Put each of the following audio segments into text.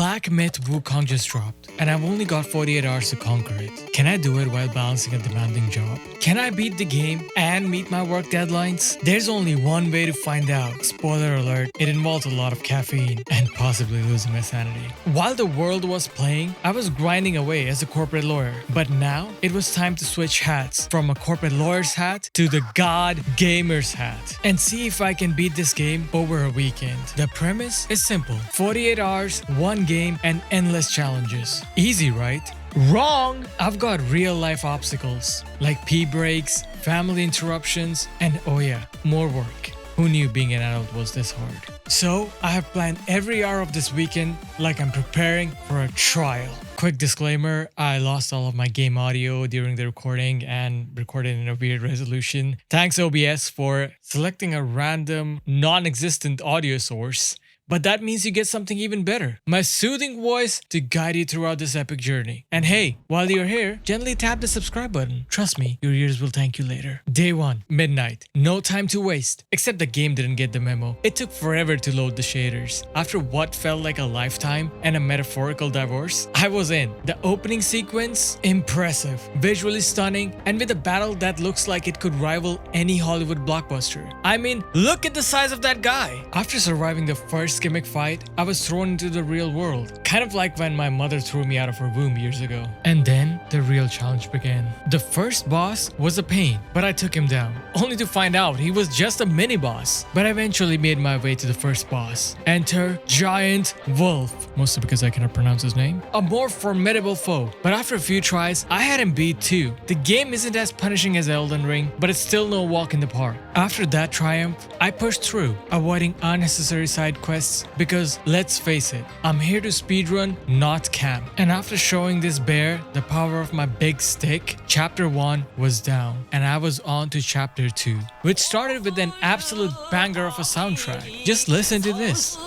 Black Myth Wukong just dropped, and I've only got 48 hours to conquer it. Can I do it while balancing a demanding job? Can I beat the game and meet my work deadlines? There's only one way to find out. Spoiler alert, it involves a lot of caffeine and possibly losing my sanity. While the world was playing, I was grinding away as a corporate lawyer. But now, it was time to switch hats from a corporate lawyer's hat to the God Gamer's hat and see if I can beat this game over a weekend. The premise is simple. 48 hours, one game, and endless challenges. Easy, right? Wrong! I've got real life obstacles like pee breaks, family interruptions, and oh yeah, more work. Who knew being an adult was this hard? So, I have planned every hour of this weekend like I'm preparing for a trial. Quick disclaimer, I lost all of my game audio during the recording and recorded in a weird resolution. Thanks OBS for selecting a random, non-existent audio source. But that means you get something even better. My soothing voice to guide you throughout this epic journey. And hey, while you're here, gently tap the subscribe button. Trust me, your ears will thank you later. Day 1, midnight. No time to waste. Except the game didn't get the memo. It took forever to load the shaders. After what felt like a lifetime and a metaphorical divorce, I was in. The opening sequence, impressive, visually stunning, and with a battle that looks like it could rival any Hollywood blockbuster. I mean, look at the size of that guy. After surviving the first gimmick fight, I was thrown into the real world. Kind of like when my mother threw me out of her womb years ago. And then the real challenge began. The first boss was a pain, but I took him down. Only to find out he was just a mini boss. But I eventually made my way to the first boss. Enter Giant Wolf. Mostly because I cannot pronounce his name. A more formidable foe. But after a few tries, I had him beat too. The game isn't as punishing as Elden Ring, but it's still no walk in the park. After that triumph, I pushed through, avoiding unnecessary side quests because let's face it, I'm here to speedrun, not camp. And after showing this bear the power of my big stick, chapter 1 was down and I was on to chapter 2, which started with an absolute banger of a soundtrack. Just listen to this.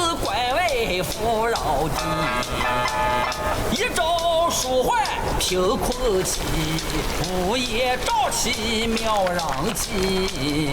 鼠患贫困起，不也照其妙让其。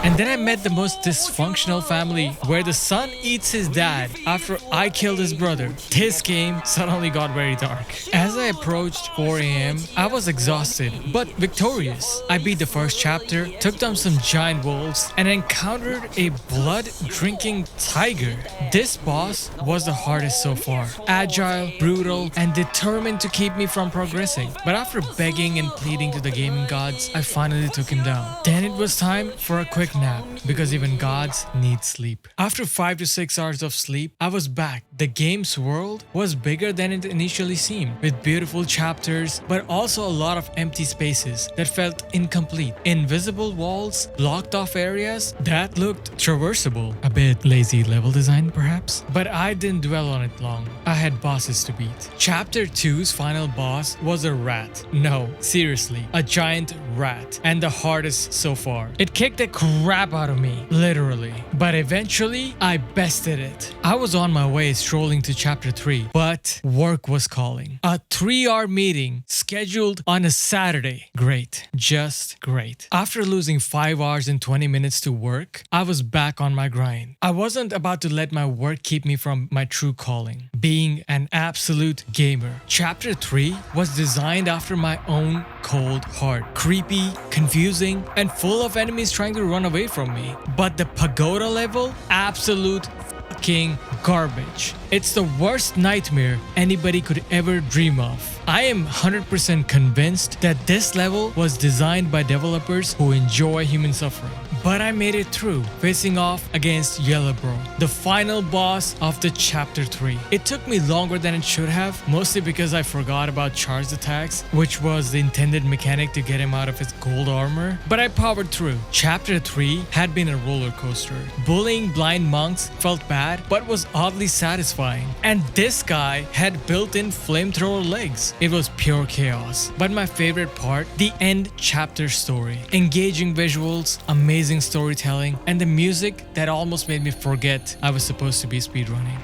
And then I met the most dysfunctional family where the son eats his dad after I killed his brother. This game suddenly got very dark. As I approached 4 a.m., I was exhausted but victorious. I beat the first chapter, took down some giant wolves, and encountered a blood-drinking tiger. This boss was the hardest so far. Agile, brutal, and determined to keep me from progressing. But after begging and pleading to the gaming gods, I finally took him down. Then it was time for a quick nap because even gods need sleep. After 5 to 6 hours of sleep, I was back. The game's world was bigger than it initially seemed, with beautiful chapters, but also a lot of empty spaces that felt incomplete. Invisible walls, blocked off areas that looked traversable. A bit lazy level design, perhaps? But I didn't dwell on it long. I had bosses to beat. Chapter 2's final boss was a rat. No, seriously, a giant rat. And the hardest so far. It kicked the crap out of me, literally. But eventually, I bested it. I was on my way strolling to chapter 3, but work was calling. A 3-hour meeting scheduled on a Saturday. Great. Just great. After losing 5 hours and 20 minutes to work, I was back on my grind. I wasn't about to let my work keep me from my true calling, being an absolute gamer. Chapter 3 was designed after my own cold heart. Creepy, confusing, and full of enemies trying to run away from me. But the Pagoda level, absolute fucking garbage. It's the worst nightmare anybody could ever dream of. I am 100% convinced that this level was designed by developers who enjoy human suffering. But I made it through, facing off against Yellow Bro, the final boss of the chapter 3. It took me longer than it should have, mostly because I forgot about charged attacks, which was the intended mechanic to get him out of his gold armor, but I powered through. Chapter 3 had been a roller coaster. Bullying blind monks felt bad, but was oddly satisfying. And this guy had built-in flamethrower legs. It was pure chaos. But my favorite part, the end chapter story. Engaging visuals, amazing storytelling, and the music that almost made me forget I was supposed to be speedrunning.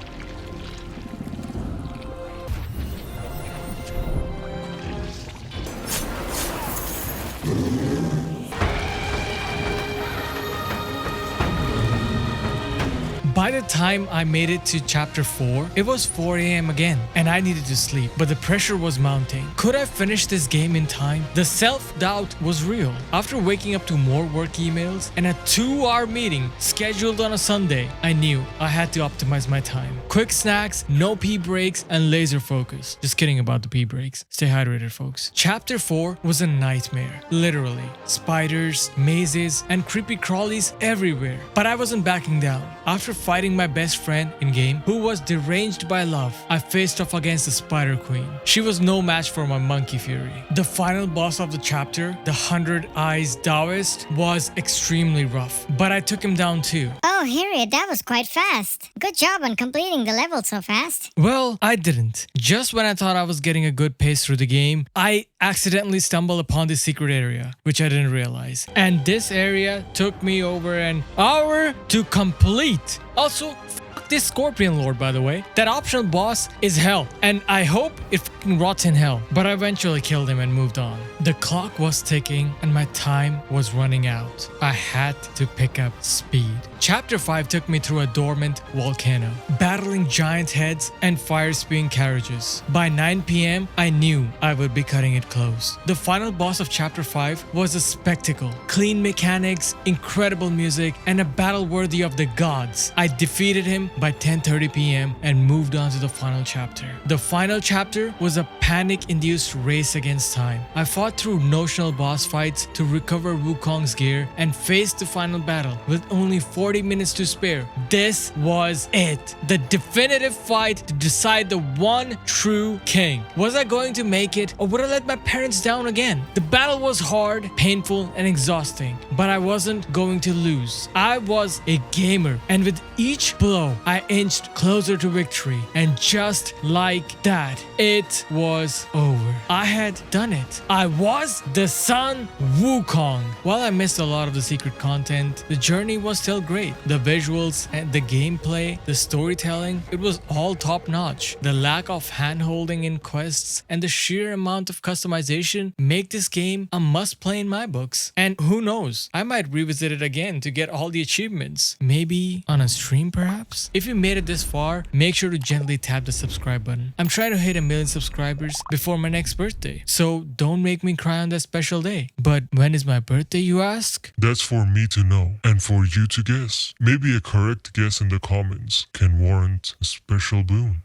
By the time I made it to chapter 4, it was 4 a.m. again, and I needed to sleep, but the pressure was mounting. Could I finish this game in time? The self-doubt was real. After waking up to more work emails and a 2-hour meeting scheduled on a Sunday, I knew I had to optimize my time. Quick snacks, no pee breaks, and laser focus. Just kidding about the pee breaks. Stay hydrated, folks. Chapter 4 was a nightmare. Literally. Spiders, mazes, and creepy crawlies everywhere. But I wasn't backing down. After fighting my best friend in-game, who was deranged by love, I faced off against the Spider Queen. She was no match for my monkey fury. The final boss of the chapter, the 100 Eyes Taoist, was extremely rough, but I took him down too. Oh, Harriet, that was quite fast. Good job on completing the level so fast. Well, I didn't. Just when I thought I was getting a good pace through the game, I accidentally stumbled upon this secret area, which I didn't realize. And this area took me over an hour to complete. Also, fuck this Scorpion Lord, by the way. That optional boss is hell, and I hope it fucking rots in hell. But I eventually killed him and moved on. The clock was ticking and my time was running out. I had to pick up speed. Chapter 5 took me through a dormant volcano, battling giant heads and fire-spewing carriages. By 9 p.m., I knew I would be cutting it close. The final boss of Chapter 5 was a spectacle. Clean mechanics, incredible music, and a battle worthy of the gods. I defeated him by 10:30 p.m. and moved on to the final chapter. The final chapter was a panic-induced race against time. I fought through notional boss fights to recover Wukong's gear and faced the final battle with only 40 minutes to spare. This was it. The definitive fight to decide the one true king. Was I going to make it, or would I let my parents down again? The battle was hard, painful, and exhausting, but I wasn't going to lose. I was a gamer, and with each blow, I inched closer to victory. And just like that, it was over. I had done it. I was the son Wukong. While I missed a lot of the secret content, the journey was still great. The visuals and the gameplay, the storytelling, it was all top notch. The lack of hand-holding in quests and the sheer amount of customization make this game a must-play in my books. And who knows, I might revisit it again to get all the achievements. Maybe on a stream perhaps? If you made it this far, make sure to gently tap the subscribe button. I'm trying to hit 1 million subscribers before my next birthday, so don't make me cry on that special day. But when is my birthday, you ask? That's for me to know and for you to guess. Maybe a correct guess in the comments can warrant a special boon.